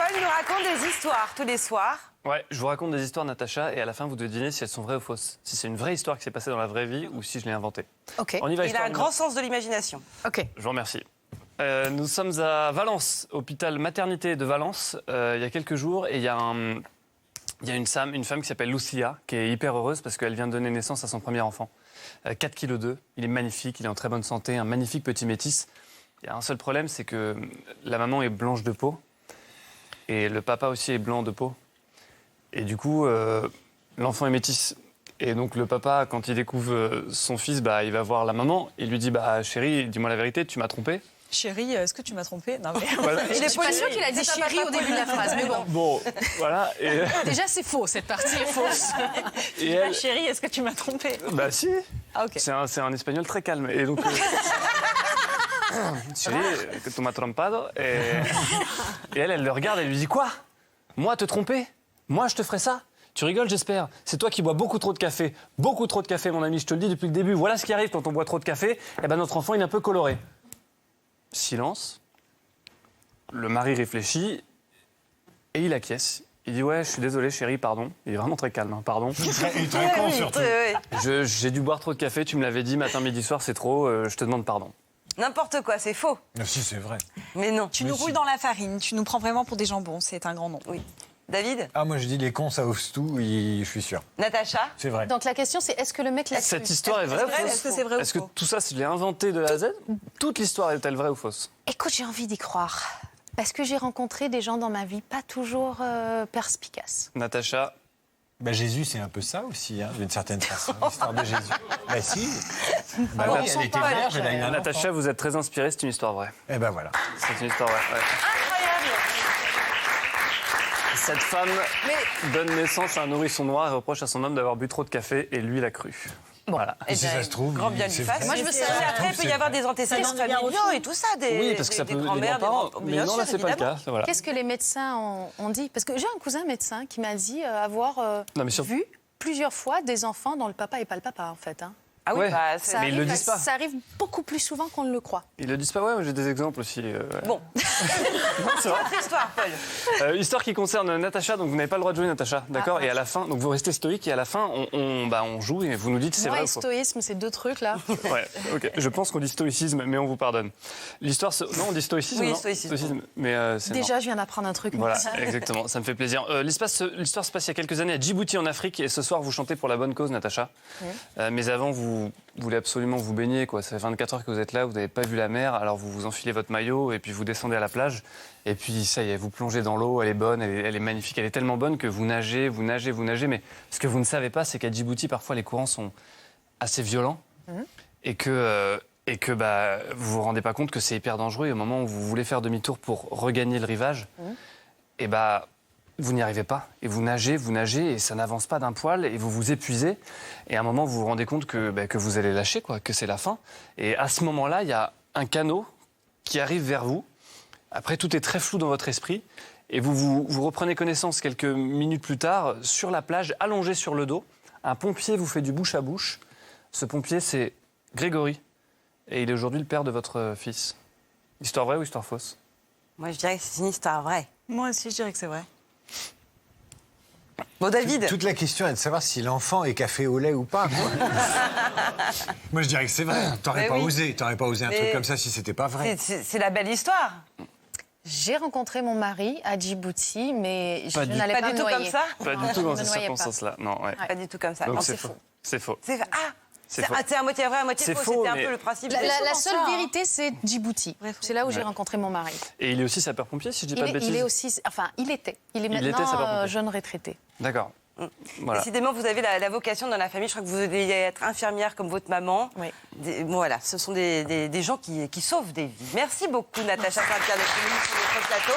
Paul nous raconte des histoires tous les soirs. Ouais, je vous raconte des histoires, Natacha, et à la fin, vous devez deviner si elles sont vraies ou fausses. Si c'est une vraie histoire qui s'est passée dans la vraie vie ou si je l'ai inventée. Ok. On y va, Il a un grand sens de l'imagination. Ok. Je vous remercie. Nous sommes à Valence, hôpital maternité de Valence, il y a quelques jours, et il y a une femme qui s'appelle Lucia, qui est hyper heureuse parce qu'elle vient de donner naissance à son premier enfant. 4,2 kg, il est magnifique, il est en très bonne santé, un magnifique petit métis. Il y a un seul problème, c'est que la maman est blanche de peau, et le papa aussi est blanc de peau. Et du coup, l'enfant est métis. Et donc le papa, quand il découvre son fils, il va voir la maman, il lui dit « Chérie, dis-moi la vérité, tu m'as trompé ?» Chérie, est-ce que tu m'as trompé? Non, mais... Voilà. Je suis pas sûre qu'il a dit chérie au début de la phrase, mais bon. Bon, voilà. Et, Déjà, c'est faux, cette partie est fausse. et elle, Chérie, est-ce que tu m'as trompé? bah si, Ah, ok. c'est un espagnol très calme. Et donc, chérie, que tu m'as trompado. Et elle le regarde et lui dit « Quoi? Moi te tromper? Moi je te ferai ça? Tu rigoles, j'espère. C'est toi qui bois beaucoup trop de café. Beaucoup trop de café, mon ami, je te le dis depuis le début. Voilà ce qui arrive quand on boit trop de café. Eh ben, notre enfant, il est un peu coloré. » Silence. Le mari réfléchit et il acquiesce. Il dit « Ouais, je suis désolé, chérie, pardon. » Il est vraiment très calme, hein, pardon. Il est très con, surtout. J'ai dû boire trop de café, tu me l'avais dit, matin, midi, soir, c'est trop, je te demande pardon. N'importe quoi, c'est faux. Ah, si, c'est vrai. Mais non. Tu nous roules dans la farine, tu nous prends vraiment pour des jambons, c'est un grand nom. Oui. David? Ah, moi, je dis les cons, ça ose tout, je suis sûr. Natacha? C'est vrai. Donc la question, c'est est-ce que le mec l'a Cette cru? histoire est vraie ou Est-ce fausse? que c'est vrai ou Est-ce que faux? tout ça, je l'ai inventé de A à Z? Toute l'histoire est-elle vraie ou fausse? Écoute, j'ai envie d'y croire. Parce que j'ai rencontré des gens dans ma vie pas toujours perspicaces. Natacha? Jésus, c'est un peu ça aussi, d'une certaine façon, l'histoire de Jésus. Si. Oui, on elle sent était pas, vierge, elle a eu un Natacha, enfant. vous êtes très inspirée, c'est une histoire vraie. Eh ben voilà. C'est une histoire vraie, ouais. Incroyable. Cette femme donne naissance à un nourrisson noir et reproche à son homme d'avoir bu trop de café et lui l'a cru. Voilà. Eh si bien, ça se trouve, grand bien lui c'est fasse. vrai. Moi, je veux savoir. Après, il peut y avoir des antécédents Ça donne bien familiaux au et tout ça, Oui, parce que ça des peut les grands-mères, grands-parents, mais bien non, là, sûr, c'est pas le évidemment. cas. Voilà. Qu'est-ce que les médecins ont dit? Parce que j'ai un cousin médecin qui m'a dit avoir Non, mais vu plusieurs fois des enfants dont le papa n'est pas le papa, en fait. Hein. Ah oui, Ouais. c'est... Mais ils le disent pas. Ça arrive beaucoup plus souvent qu'on ne le croit. Ils le disent pas, ouais, mais j'ai des exemples aussi. Ouais. Bon. C'est vrai. Autre histoire, Paul. Histoire qui concerne Natacha, donc vous n'avez pas le droit de jouer Natacha, d'accord? Ah, Et à la fin, donc vous restez stoïque et à la fin, on joue et vous nous dites si c'est Moi vrai et ou faux. stoïsme, c'est deux trucs, là. Ouais, ok. Je pense qu'on dit stoïcisme, mais on vous pardonne. L'histoire, non, on dit stoïcisme, Oui, non stoïcisme. Mais c'est Déjà, je viens d'apprendre un truc. Voilà, merci. exactement, ça me fait plaisir. L'histoire se passe il y a quelques années à Djibouti en Afrique et ce soir vous chantez pour la bonne cause, Natacha. Mais avant vous voulez absolument vous baigner, quoi. Ça fait 24 heures que vous êtes là, vous n'avez pas vu la mer, alors vous vous enfilez votre maillot et puis vous descendez à la plage et puis ça y est, vous plongez dans l'eau, elle est bonne, elle est magnifique, elle est tellement bonne que vous nagez, mais ce que vous ne savez pas, c'est qu'à Djibouti parfois les courants sont assez violents et que vous vous rendez pas compte que c'est hyper dangereux et au moment où vous voulez faire demi-tour pour regagner le rivage, et vous n'y arrivez pas. Et vous nagez et ça n'avance pas d'un poil et vous vous épuisez. Et à un moment, vous vous rendez compte que vous allez lâcher, quoi, que c'est la fin. Et à ce moment-là, il y a un canot qui arrive vers vous. Après, tout est très flou dans votre esprit. Et vous reprenez connaissance quelques minutes plus tard, sur la plage, allongé sur le dos. Un pompier vous fait du bouche à bouche. Ce pompier, c'est Grégory. Et il est aujourd'hui le père de votre fils. Histoire vraie ou histoire fausse? Moi, je dirais que c'est une histoire vraie. Moi aussi, je dirais que c'est vrai. Bon, David? Toute la question est de savoir si l'enfant est café au lait ou pas. Moi, je dirais que c'est vrai. T'aurais Mais pas oui. osé. T'aurais pas osé un Mais- truc comme ça si c'était pas vrai. C'est la belle histoire. J'ai rencontré mon mari à Djibouti, mais je Pas du- n'allais Pas pas du me tout noyer. comme ça. Pas du tout dans Je ces me noyais pas. circonstances-là. Non, ouais. Pas du tout comme ça. Donc Non, c'est c'est faux. C'est faux. C'est faux. c'est à moitié vrai, à moitié C'est faux. faux, C'était un mais- peu le principe. La de- seule ça, hein. vérité, c'est Djibouti. C'est là où j'ai Ouais. rencontré mon mari. Et il est aussi sapeur-pompier, si je dis pas de bêtises? Il est aussi... Enfin, il était. Il est Il était maintenant sapeur-pompier. jeune retraité. D'accord. Voilà. Décidément, vous avez la vocation dans la famille. Je crois que vous devez être infirmière comme votre maman. Oui. Bon, voilà, ce sont des gens qui sauvent des vies. Merci beaucoup, Natacha Saint-Pierre, d'être venue sur notre plateau.